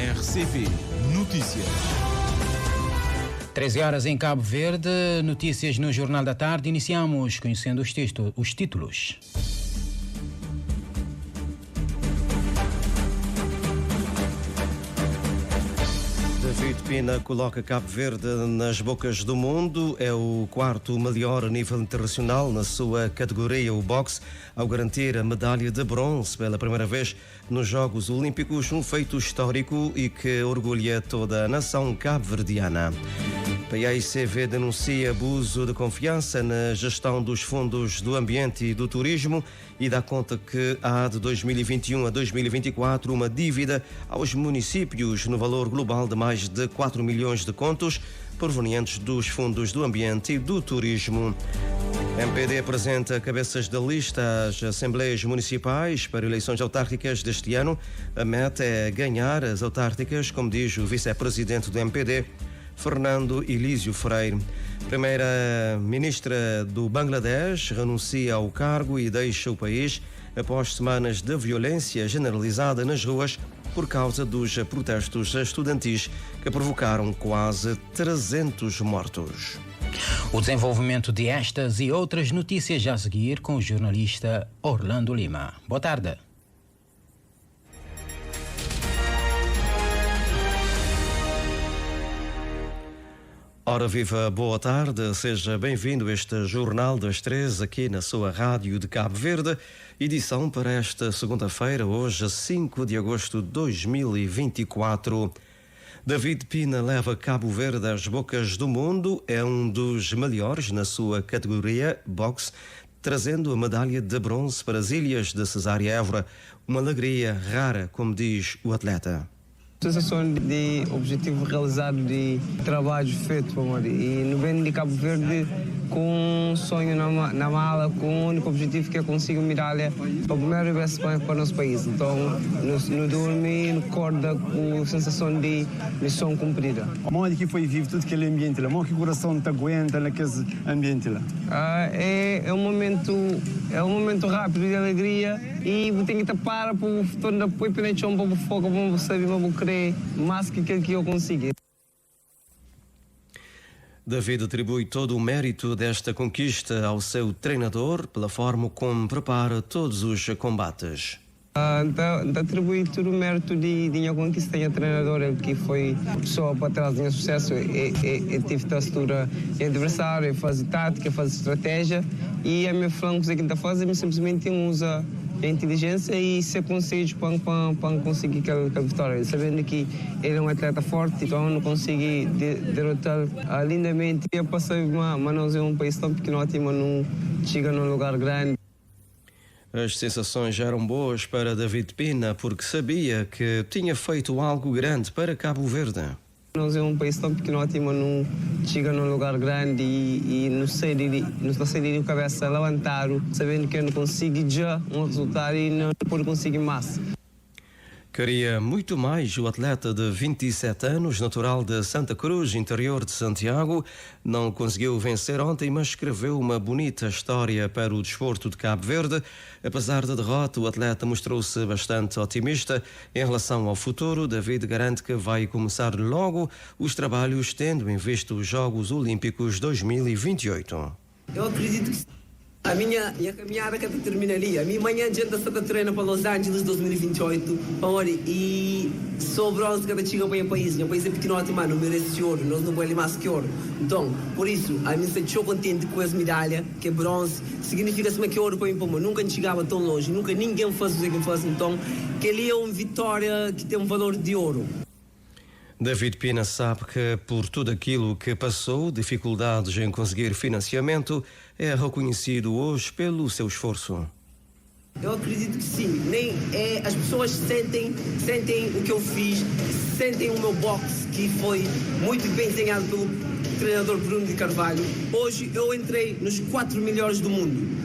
RCP Notícias. 13 horas em Cabo Verde, notícias no Jornal da Tarde. Iniciamos conhecendo os títulos. David Pina coloca Cabo Verde nas bocas do mundo. É o quarto melhor a nível internacional na sua categoria, o boxe, ao garantir a medalha de bronze pela primeira vez nos Jogos Olímpicos, um feito histórico e que orgulha toda a nação cabo-verdiana. PAICV denuncia abuso de confiança na gestão dos fundos do ambiente e do turismo e dá conta que há de 2021 a 2024 uma dívida aos municípios no valor global de mais de 4 milhões de contos provenientes dos fundos do ambiente e do turismo. MPD apresenta cabeças da lista às Assembleias Municipais para eleições autárquicas deste ano. A meta é ganhar as autárquicas, como diz o vice-presidente do MPD, Fernando Elísio Freire. Primeira-ministra do Bangladesh renuncia ao cargo e deixa o país após semanas de violência generalizada nas ruas por causa dos protestos estudantis que provocaram quase 300 mortos. O desenvolvimento de estas e outras notícias já a seguir com o jornalista Orlando Lima. Boa tarde. Ora viva, boa tarde, seja bem-vindo a este Jornal das 13 aqui na sua rádio de Cabo Verde, edição para esta segunda-feira, hoje 5 de agosto de 2024. David Pina leva Cabo Verde às bocas do mundo, é um dos melhores na sua categoria boxe, trazendo a medalha de bronze para as ilhas de Cesária Évora, uma alegria rara, como diz o atleta. Sensação de objetivo realizado, de trabalho feito, amor. E no bem de Cabo Verde, com um sonho na mala, com o único objetivo que eu consigo medalha para a primeira vez para o nosso país. Então, no dormir, no corda, com a sensação de missão cumprida. Onde que foi vivo todo aquele ambiente lá? Onde que o coração te aguenta naquele ambiente lá? É um momento rápido de alegria e tem que tapar para o futuro da depois para deixar um pouco de foco, para saber, para querer mais que aquilo que eu consigo. David atribui todo o mérito desta conquista ao seu treinador pela forma como prepara todos os combates. Atribuir todo o mérito de minha conquista ao treinador, ele que foi pessoa para trás do meu sucesso. Eu tive textura de adversário, faz tática, faz estratégia e a minha flanco que está fazendo simplesmente usa a inteligência e ser conselhos para conseguir aquela vitória. Sabendo que ele é um atleta forte, então não consegui derrotar lindamente. Eu passei mas não é um país tão pequeno, mas não chega num lugar grande. As sensações já eram boas para David Pina porque sabia que tinha feito algo grande para Cabo Verde. Nós é um país tão pequeno, mas não chega num lugar grande e não sei de cabeça levantar, sabendo que eu não consigo já um resultado e não pode conseguir mais. Queria muito mais o atleta de 27 anos, natural de Santa Cruz, interior de Santiago. Não conseguiu vencer ontem, mas escreveu uma bonita história para o desporto de Cabo Verde. Apesar da derrota, o atleta mostrou-se bastante otimista em relação ao futuro. David garante que vai começar logo os trabalhos, tendo em vista os Jogos Olímpicos 2028. Eu acredito que a minha caminhada que termina ali. A minha manhã adianta a treina para Los Angeles 2028. E sou bronze cada chega para o país. O país é pequeno, mano, merece ouro. Nós não podemos mais que ouro. Então, por isso, a minha estou contente com essa medalha, que é bronze. Significa-se que ouro para mim, nunca chegava tão longe. Nunca ninguém faz o que faz. Então, que ali é uma vitória que tem um valor de ouro. David Pina sabe que por tudo aquilo que passou, dificuldades em conseguir financiamento, é reconhecido hoje pelo seu esforço. Eu acredito que sim. As pessoas sentem o que eu fiz, sentem o meu boxe, que foi muito bem desenhado pelo treinador Bruno de Carvalho. Hoje eu entrei nos 4 melhores do mundo.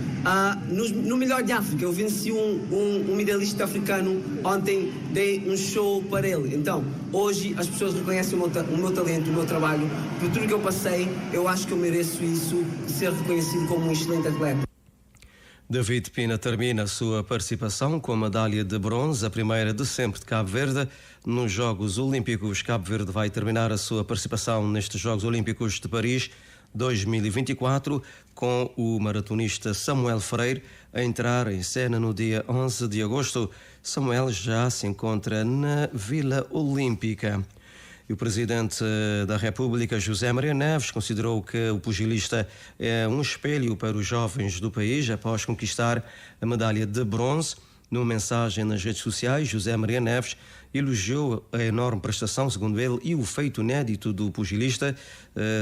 No melhor de África, eu venci um medalhista africano. Ontem dei um show para ele. Então, hoje as pessoas reconhecem o meu talento, o meu trabalho. Por tudo que eu passei, eu acho que eu mereço isso, ser reconhecido como um excelente atleta. David Pina termina a sua participação com a medalha de bronze, a primeira de sempre de Cabo Verde. Nos Jogos Olímpicos, Cabo Verde vai terminar a sua participação nestes Jogos Olímpicos de Paris 2024 com o maratonista Samuel Freire a entrar em cena no dia 11 de agosto. Samuel já se encontra na Vila Olímpica. E o Presidente da República, José Maria Neves, considerou que o pugilista é um espelho para os jovens do país após conquistar a medalha de bronze. Numa mensagem nas redes sociais, José Maria Neves elogiou a enorme prestação, segundo ele, e o feito inédito do pugilista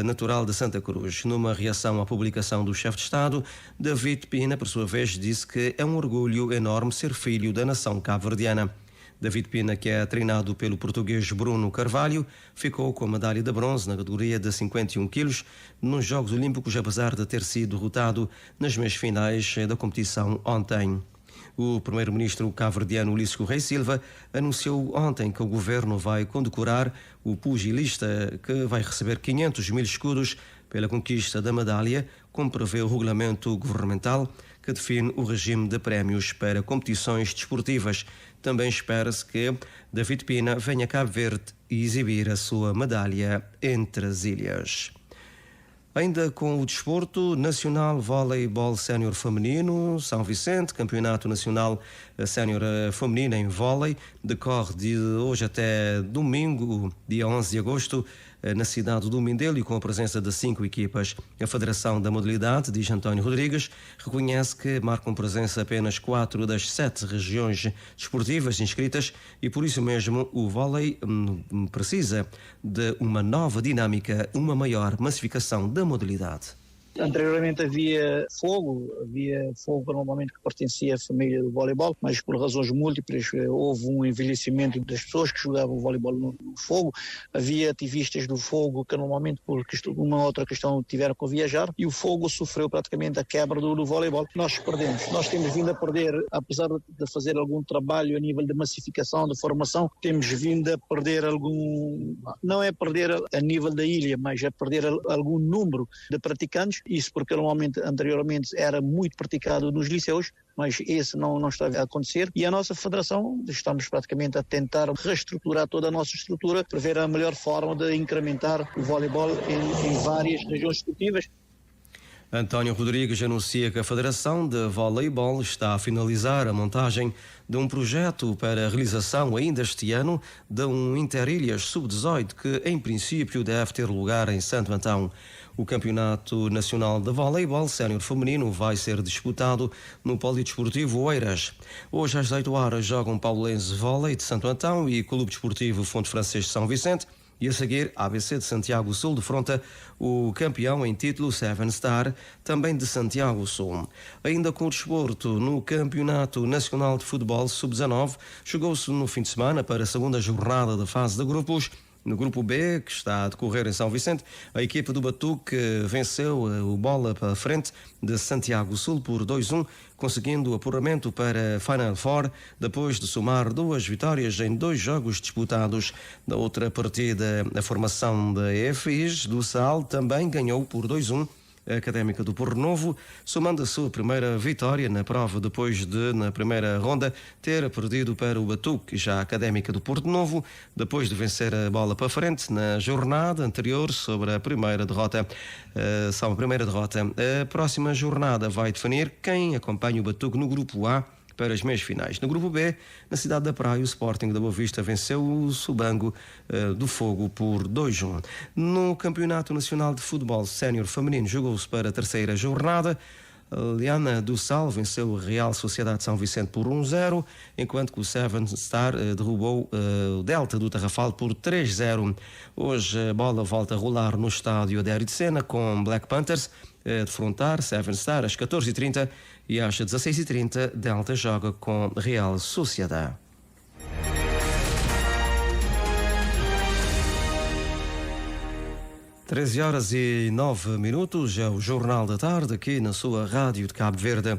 natural de Santa Cruz. Numa reação à publicação do chefe de Estado, David Pina, por sua vez, disse que é um orgulho enorme ser filho da nação cabo-verdiana. David Pina, que é treinado pelo português Bruno Carvalho, ficou com a medalha de bronze na categoria de 51 quilos nos Jogos Olímpicos, apesar de ter sido derrotado nas meias finais da competição ontem. O primeiro-ministro cabo-verdiano Ulisses Correia Silva anunciou ontem que o governo vai condecorar o pugilista, que vai receber 500 mil escudos pela conquista da medalha, como prevê o regulamento governamental que define o regime de prémios para competições desportivas. Também espera-se que David Pina venha a Cabo Verde e exibir a sua medalha entre as ilhas. Ainda com o desporto, Nacional Voleibol Sénior Feminino, São Vicente, Campeonato Nacional Sénior Feminino em Vôlei, decorre de hoje até domingo, dia 11 de agosto, na cidade do Mindelo, e com a presença de 5 equipas. A Federação da Modalidade, diz António Rodrigues, reconhece que marcam presença apenas 4 das 7 regiões desportivas inscritas e por isso mesmo o vôlei precisa de uma nova dinâmica, uma maior massificação da modalidade. Anteriormente havia fogo normalmente que pertencia à família do voleibol, mas por razões múltiplas houve um envelhecimento das pessoas que jogavam voleibol no fogo. Havia ativistas do fogo que normalmente por uma outra questão tiveram que viajar e o fogo sofreu praticamente a quebra do voleibol. Nós perdemos, nós temos vindo a perder, apesar de fazer algum trabalho a nível de massificação, de formação, temos vindo a perder não é perder a nível da ilha, mas é perder algum número de praticantes. Isso porque normalmente, anteriormente, era muito praticado nos liceus, mas esse não está a acontecer. E a nossa federação, estamos praticamente a tentar reestruturar toda a nossa estrutura para ver a melhor forma de incrementar o voleibol em várias regiões esportivas. António Rodrigues anuncia que a Federação de Voleibol está a finalizar a montagem de um projeto para a realização ainda este ano de um Interilhas Sub-18 que, em princípio, deve ter lugar em Santo Antão. O Campeonato Nacional de Voleibol Sénior Feminino vai ser disputado no Polidesportivo Oeiras. Hoje às 18 horas jogam Paulense Vôlei de Santo Antão e Clube Desportivo Fonte Francês de São Vicente. E a seguir, a ABC de Santiago Sul defronta o campeão em título Seven Star, também de Santiago Sul. Ainda com o desporto, no Campeonato Nacional de Futebol Sub-19, jogou-se no fim de semana para a segunda jornada da fase de grupos. No grupo B, que está a decorrer em São Vicente, a equipa do Batuque venceu o Bola para a Frente de Santiago Sul por 2-1, conseguindo o apuramento para Final Four, depois de somar 2 vitórias em 2 jogos disputados. Na outra partida, a formação da EFIS do Sal também ganhou por 2-1 a Académica do Porto Novo, somando a sua primeira vitória na prova depois de, na primeira ronda, ter perdido para o Batuque. Já a Académica do Porto Novo, depois de vencer a Bola para a Frente na jornada anterior sobre a primeira derrota. A próxima jornada vai definir quem acompanha o Batuque no grupo A para as meias finais. No grupo B, na cidade da Praia, o Sporting da Boa Vista venceu o Subango do Fogo por 2-1. No Campeonato Nacional de Futebol Sénior Feminino jogou-se para a terceira jornada. Liana do Sal venceu o Real Sociedade de São Vicente por 1-0, enquanto que o Seven Star derrubou o Delta do Tarrafal por 3-0. Hoje a bola volta a rolar no estádio Adério de Sena com Black Panthers a defrontar Seven Star às 14h30 e às 16h30 Delta joga com Real Sociedade. — 13h09, é o Jornal da Tarde, aqui na sua Rádio de Cabo Verde.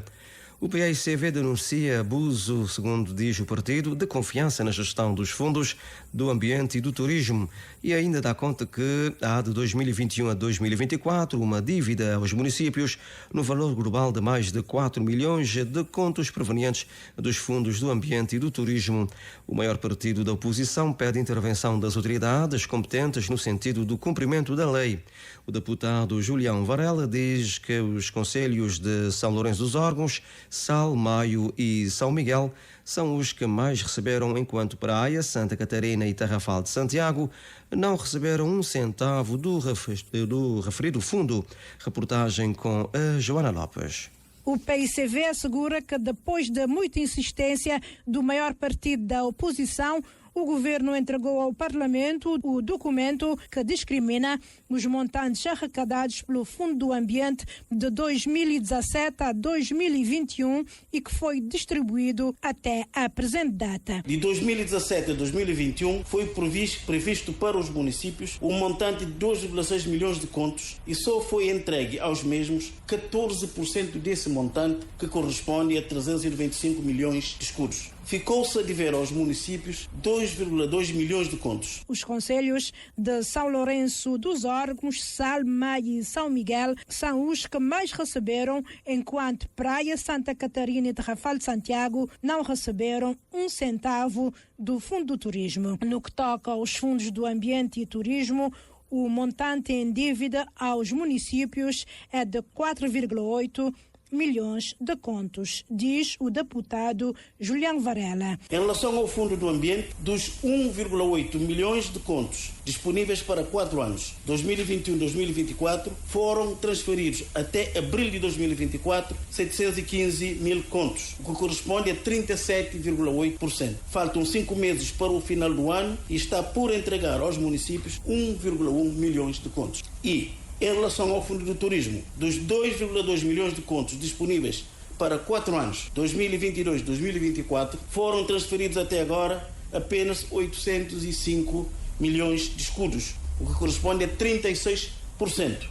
O PAICV denuncia abuso, segundo diz o partido, de confiança na gestão dos fundos do ambiente e do turismo e ainda dá conta que há de 2021 a 2024 uma dívida aos municípios no valor global de mais de 4 milhões de contos provenientes dos fundos do ambiente e do turismo. O maior partido da oposição pede intervenção das autoridades competentes no sentido do cumprimento da lei. O deputado Julião Varela diz que os concelhos de São Lourenço dos Órgãos, Sal, Maio e São Miguel são os que mais receberam, enquanto Praia, Santa Catarina e Tarrafal de Santiago não receberam um centavo do referido fundo. Reportagem com a Joana Lopes. O PAICV assegura que depois de muita insistência do maior partido da oposição, o governo entregou ao Parlamento o documento que discrimina os montantes arrecadados pelo Fundo do Ambiente de 2017 a 2021 e que foi distribuído até a presente data. De 2017 a 2021 foi previsto para os municípios um montante de 2,6 milhões de contos e só foi entregue aos mesmos 14% desse montante, que corresponde a 395 milhões de escudos. Ficou-se a dever aos municípios 2,2 milhões de contos. Os concelhos de São Lourenço dos Órgãos, Sal, Maio e São Miguel são os que mais receberam, enquanto Praia, Santa Catarina e Tarrafal de Santiago não receberam um centavo do Fundo do Turismo. No que toca aos fundos do ambiente e turismo, o montante em dívida aos municípios é de 4,8 milhões de contos, diz o deputado Julião Varela. Em relação ao Fundo do Ambiente, dos 1,8 milhões de contos disponíveis para 4 anos, 2021-2024, foram transferidos até abril de 2024 715 mil contos, o que corresponde a 37,8%. Faltam 5 meses para o final do ano e está por entregar aos municípios 1,1 milhões de contos. E em relação ao Fundo do Turismo, dos 2,2 milhões de contos disponíveis para 4 anos, 2022-2024, foram transferidos até agora apenas 805 milhões de escudos, o que corresponde a 36%.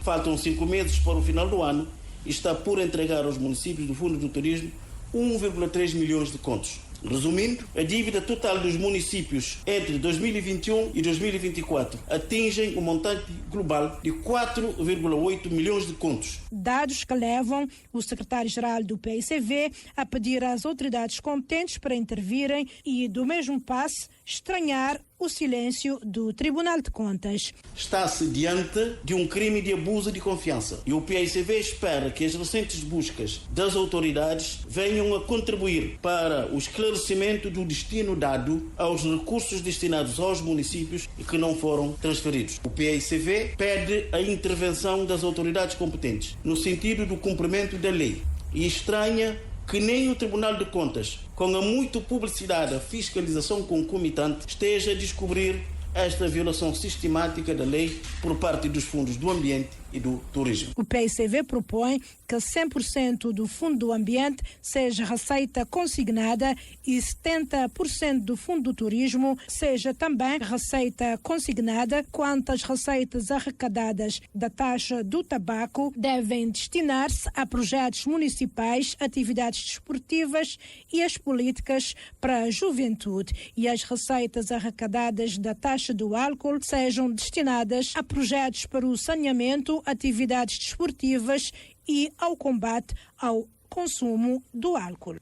Faltam 5 meses para o final do ano e está por entregar aos municípios do Fundo do Turismo 1,3 milhões de contos. Resumindo, a dívida total dos municípios entre 2021 e 2024 atingem um montante global de 4,8 milhões de contos. Dados que levam o secretário-geral do PAICV a pedir às autoridades competentes para intervirem e, do mesmo passo, estranhar o silêncio do Tribunal de Contas. Está-se diante de um crime de abuso de confiança e o PAICV espera que as recentes buscas das autoridades venham a contribuir para o esclarecimento do destino dado aos recursos destinados aos municípios e que não foram transferidos. O PAICV pede a intervenção das autoridades competentes no sentido do cumprimento da lei e estranha que nem o Tribunal de Contas, com a muito publicidade, a fiscalização concomitante, esteja a descobrir esta violação sistemática da lei por parte dos fundos do ambiente e do turismo. O PAICV propõe que 100% do Fundo do Ambiente seja receita consignada e 70% do Fundo do Turismo seja também receita consignada, quanto às receitas arrecadadas da taxa do tabaco devem destinar-se a projetos municipais, atividades desportivas e as políticas para a juventude, e as receitas arrecadadas da taxa do álcool sejam destinadas a projetos para o saneamento, atividades desportivas e ao combate ao consumo do álcool.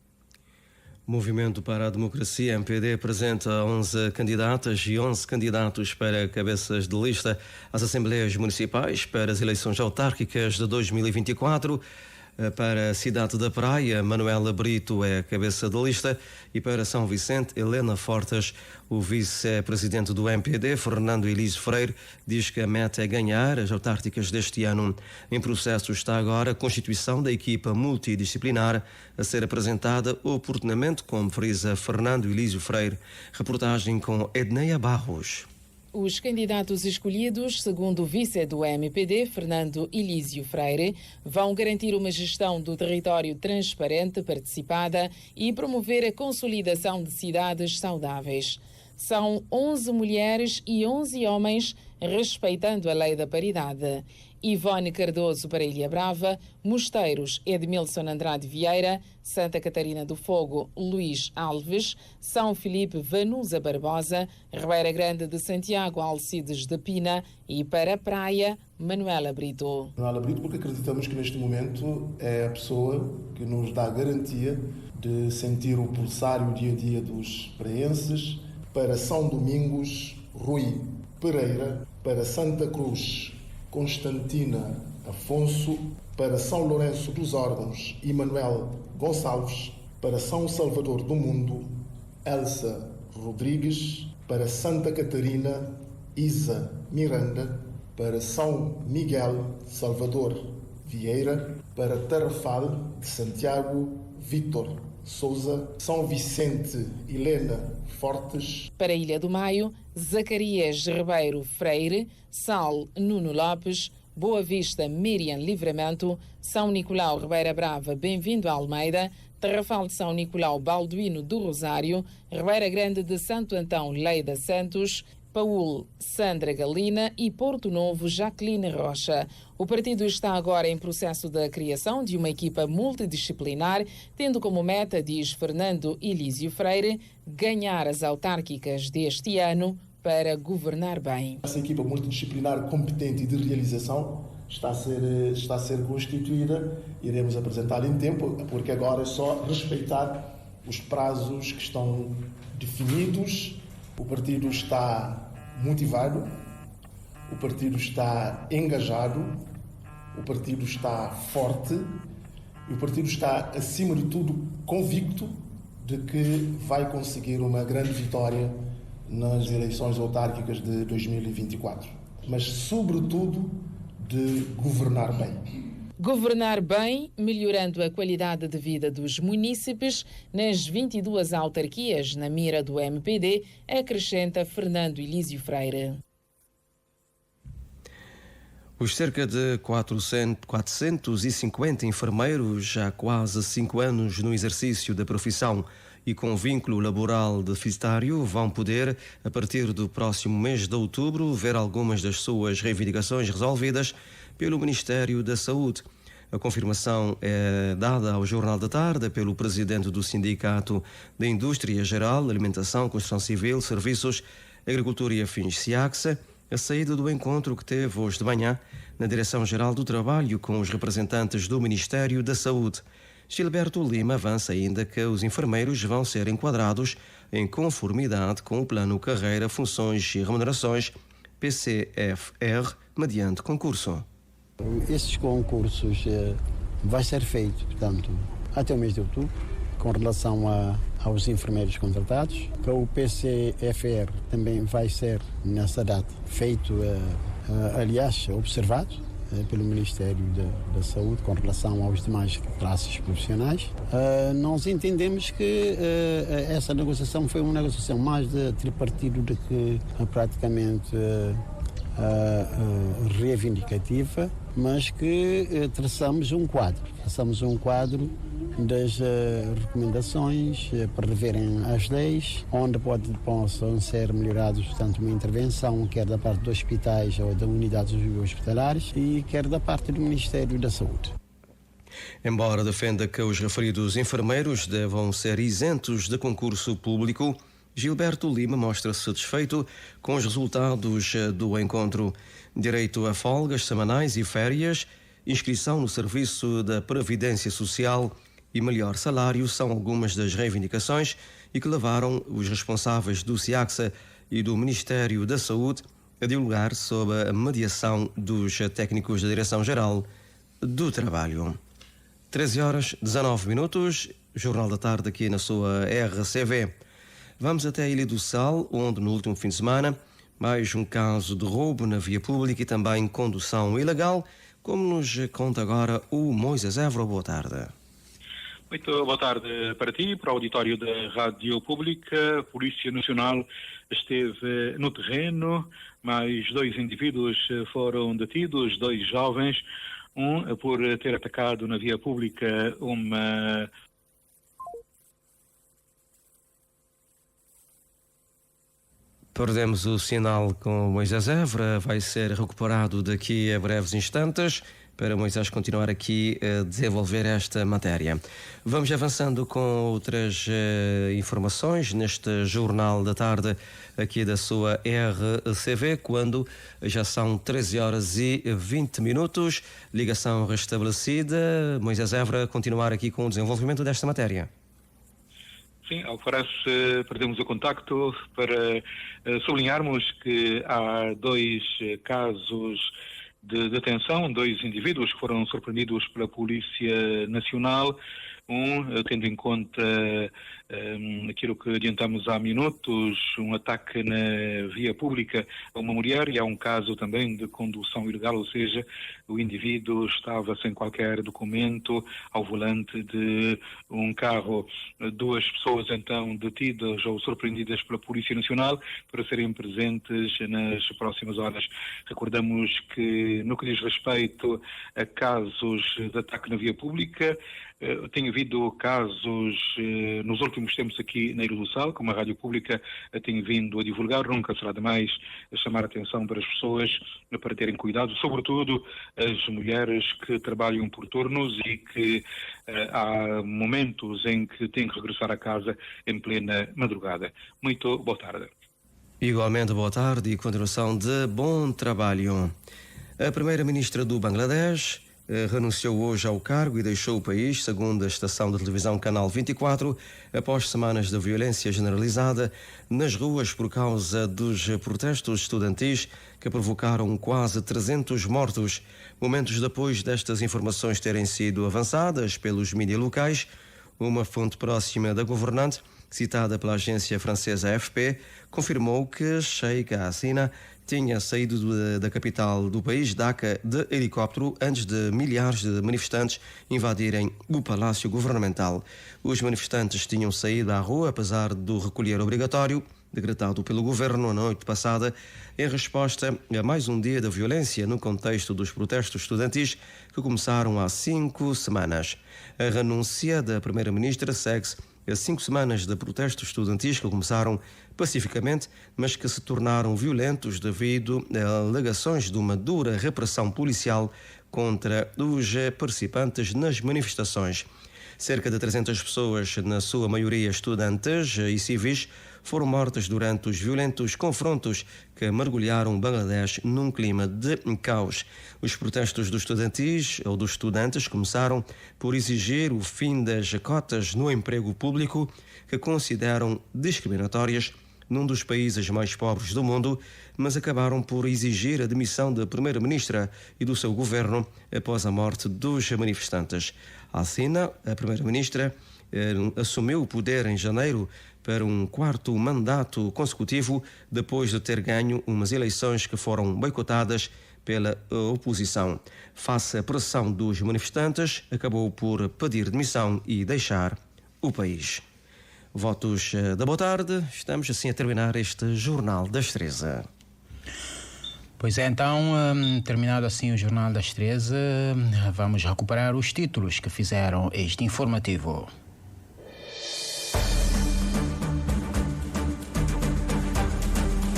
Movimento para a Democracia, MPD, apresenta 11 candidatas e 11 candidatos para cabeças de lista às Assembleias Municipais para as eleições autárquicas de 2024. Para a cidade da Praia, Manuela Brito é a cabeça de lista e para São Vicente, Helena Fortes, o vice-presidente do MPD, Fernando Elísio Freire, diz que a meta é ganhar as autárquicas deste ano. Em processo está agora a constituição da equipa multidisciplinar a ser apresentada oportunamente, como frisa Fernando Elísio Freire. Reportagem com Edneia Barros. Os candidatos escolhidos, segundo o vice do MPD, Fernando Elísio Freire, vão garantir uma gestão do território transparente, participada e promover a consolidação de cidades saudáveis. são 11 mulheres e 11 homens, respeitando a lei da paridade. Ivone Cardoso para Ilha Brava, Mosteiros Edmilson Andrade Vieira, Santa Catarina do Fogo Luís Alves, São Filipe Vanusa Barbosa, Ribeira Grande de Santiago Alcides de Pina e para a Praia Manuela Brito. Manuela Brito, porque acreditamos que neste momento é a pessoa que nos dá a garantia de sentir o pulsar e o dia a dia dos praenses. Para São Domingos, Rui Pereira, para Santa Cruz, Constantina Afonso, para São Lourenço dos Órgãos, Emanuel Gonçalves, para São Salvador do Mundo, Elsa Rodrigues, para Santa Catarina, Isa Miranda, para São Miguel Salvador Vieira, para Tarrafal de Santiago, Vítor Souza, São Vicente Helena Fortes. Para a Ilha do Maio, Zacarias Ribeiro Freire, Sal Nuno Lopes, Boa Vista Miriam Livramento, São Nicolau Ribeira Brava Bem-vindo a Almeida, Tarrafal de São Nicolau Balduino do Rosário, Ribeira Grande de Santo Antão Leida Santos, Paul Sandra Galina e Porto Novo Jacqueline Rocha. O partido está agora em processo da criação de uma equipa multidisciplinar, tendo como meta, diz Fernando Elísio Freire, ganhar as autárquicas deste ano para governar bem. Essa equipa multidisciplinar competente e de realização está a ser constituída. Iremos apresentá-la em tempo, porque agora é só respeitar os prazos que estão definidos. O partido está motivado, o partido está engajado, o partido está forte e o partido está, acima de tudo, convicto de que vai conseguir uma grande vitória nas eleições autárquicas de 2024. Mas, sobretudo, de governar bem. Governar bem, melhorando a qualidade de vida dos munícipes nas 22 autarquias na mira do MPD, acrescenta Fernando Elísio Freire. Os cerca de 450 enfermeiros, há quase 5 anos no exercício da profissão e com vínculo laboral deficitário, vão poder, a partir do próximo mês de outubro, ver algumas das suas reivindicações resolvidas pelo Ministério da Saúde. A confirmação é dada ao Jornal da Tarde pelo presidente do Sindicato da Indústria Geral, Alimentação, Construção Civil, Serviços, Agricultura e Afins, SIACSA, a saída do encontro que teve hoje de manhã na Direção-Geral do Trabalho com os representantes do Ministério da Saúde. Gilberto Lima avança ainda que os enfermeiros vão ser enquadrados em conformidade com o Plano Carreira, Funções e Remunerações, PCFR, mediante concurso. Esses concursos vai ser feito, portanto, até o mês de outubro, com relação aos enfermeiros contratados. Para o PCFR também vai ser, nessa data, feito, aliás, observado pelo Ministério da Saúde com relação aos demais classes profissionais. Nós entendemos que essa negociação foi uma negociação mais de tripartido do que praticamente reivindicativa, mas que traçamos um quadro das recomendações para reverem as leis, onde possam ser melhorados, portanto, uma intervenção, quer da parte dos hospitais ou de unidades hospitalares e quer da parte do Ministério da Saúde. Embora defenda que os referidos enfermeiros devam ser isentos de concurso público, Gilberto Lima mostra-se satisfeito com os resultados do encontro. Direito a folgas semanais e férias, inscrição no Serviço da Previdência Social e melhor salário são algumas das reivindicações e que levaram os responsáveis do SIACSA e do Ministério da Saúde a dialogar sob a mediação dos técnicos da Direção-Geral do Trabalho. 13h19, Jornal da Tarde aqui na sua RCV. Vamos até a Ilha do Sal, onde no último fim de semana mais um caso de roubo na via pública e também condução ilegal, como nos conta agora o Moisés Évora. Boa tarde. Muito boa tarde para ti, para o auditório da Rádio Pública. A Polícia Nacional esteve no terreno, mais 2 indivíduos foram detidos, 2 jovens, um por ter atacado na via pública uma Perdemos o sinal com Moisés Évora, vai ser recuperado daqui a breves instantes para Moisés continuar aqui a desenvolver esta matéria. Vamos avançando com outras informações neste Jornal da Tarde aqui da sua RCV, quando já são 13h20. Ligação restabelecida. Moisés Évora, continuar aqui com o desenvolvimento desta matéria. Sim, ao que parece, perdemos o contacto para sublinharmos que há 2 casos de detenção, 2 indivíduos que foram surpreendidos pela Polícia Nacional, tendo em conta aquilo que adiantamos há minutos, um ataque na via pública a uma mulher, e há um caso também de condução ilegal, ou seja, o indivíduo estava sem qualquer documento ao volante de um carro. 2 pessoas então detidas ou surpreendidas pela Polícia Nacional para serem presentes nas próximas horas. Recordamos que no que diz respeito a casos de ataque na via pública, tem havido casos nos últimos tempos aqui na Ilha do Sal, como a Rádio Pública tem vindo a divulgar. Nunca será demais chamar a atenção para as pessoas para terem cuidado, sobretudo as mulheres que trabalham por turnos e que há momentos em que têm que regressar a casa em plena madrugada. Muito boa tarde. Igualmente boa tarde e continuação de bom trabalho. A primeira-ministra do Bangladesh renunciou hoje ao cargo e deixou o país, segundo a estação de televisão Canal 24, após semanas de violência generalizada nas ruas por causa dos protestos estudantis que provocaram quase 300 mortos. Momentos depois destas informações terem sido avançadas pelos mídias locais, uma fonte próxima da governante, citada pela agência francesa AFP, confirmou que Sheikh Hasina tinha saído da capital do país, Dhaka, de helicóptero antes de milhares de manifestantes invadirem o palácio governamental. Os manifestantes tinham saído à rua, apesar do recolher obrigatório decretado pelo governo na noite passada, em resposta a mais um dia de violência no contexto dos protestos estudantis que começaram há 5 semanas. A renúncia da primeira-ministra segue-se a 5 semanas de protestos estudantis que começaram pacificamente, mas que se tornaram violentos devido a alegações de uma dura repressão policial contra os participantes nas manifestações. Cerca de 300 pessoas, na sua maioria estudantes e civis, foram mortas durante os violentos confrontos que mergulharam Bangladesh num clima de caos. Os protestos dos estudantes começaram por exigir o fim das cotas no emprego público, que consideram discriminatórias num dos países mais pobres do mundo, mas acabaram por exigir a demissão da primeira-ministra e do seu governo após a morte dos manifestantes. Hasina, a primeira-ministra, assumiu o poder em janeiro para um 4º mandato consecutivo, depois de ter ganho umas eleições que foram boicotadas pela oposição. Face à pressão dos manifestantes, acabou por pedir demissão e deixar o país. Votos da boa tarde. Estamos assim a terminar este Jornal das 13. Pois é, então, terminado assim o Jornal das 13, vamos recuperar os títulos que fizeram este informativo.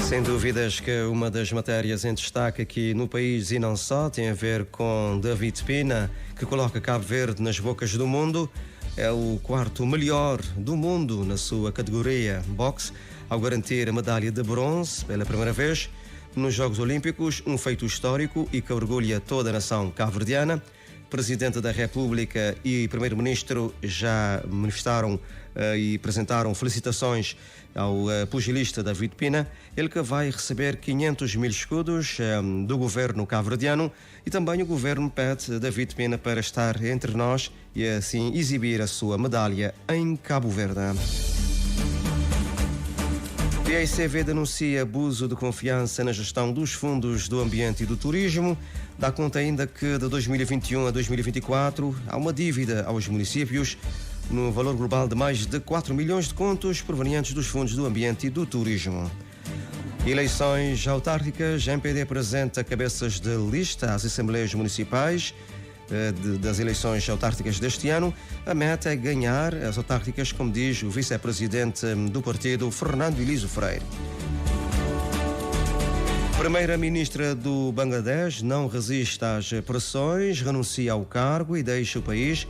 Sem dúvidas que uma das matérias em destaque aqui no país e não só tem a ver com David Pina, que coloca Cabo Verde nas bocas do mundo. É o 4º melhor do mundo na sua categoria boxe, ao garantir a medalha de bronze pela primeira vez nos Jogos Olímpicos, um feito histórico e que orgulha toda a nação cabo-verdiana. Presidente da República e Primeiro-Ministro já manifestaram e apresentaram felicitações ao pugilista David Pina, ele que vai receber 500 mil escudos do governo cabo-verdiano, e também o governo pede David Pina para estar entre nós e assim exibir a sua medalha em Cabo Verde. A ICV denuncia abuso de confiança na gestão dos fundos do ambiente e do turismo. Dá conta ainda que de 2021 a 2024 há uma dívida aos municípios no valor global de mais de 4 milhões de contos provenientes dos fundos do ambiente e do turismo. Eleições autárquicas. A MPD apresenta cabeças de lista às assembleias municipais das eleições autárquicas deste ano. A meta é ganhar as autárquicas, como diz o vice-presidente do partido, Fernando Eliso Freire. Primeira-ministra do Bangladesh não resiste às pressões, renuncia ao cargo e deixa o país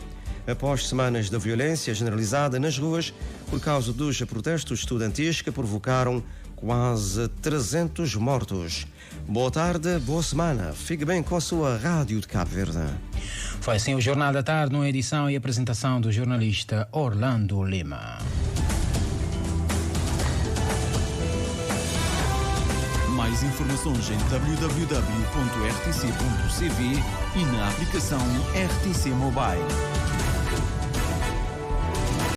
após semanas de violência generalizada nas ruas por causa dos protestos estudantis que provocaram quase 300 mortos. Boa tarde, boa semana. Fique bem com a sua Rádio de Cabo Verde. Foi assim o Jornal da Tarde, numa edição e apresentação do jornalista Orlando Lima. Mais informações em www.rtc.cv e na aplicação RTC Mobile.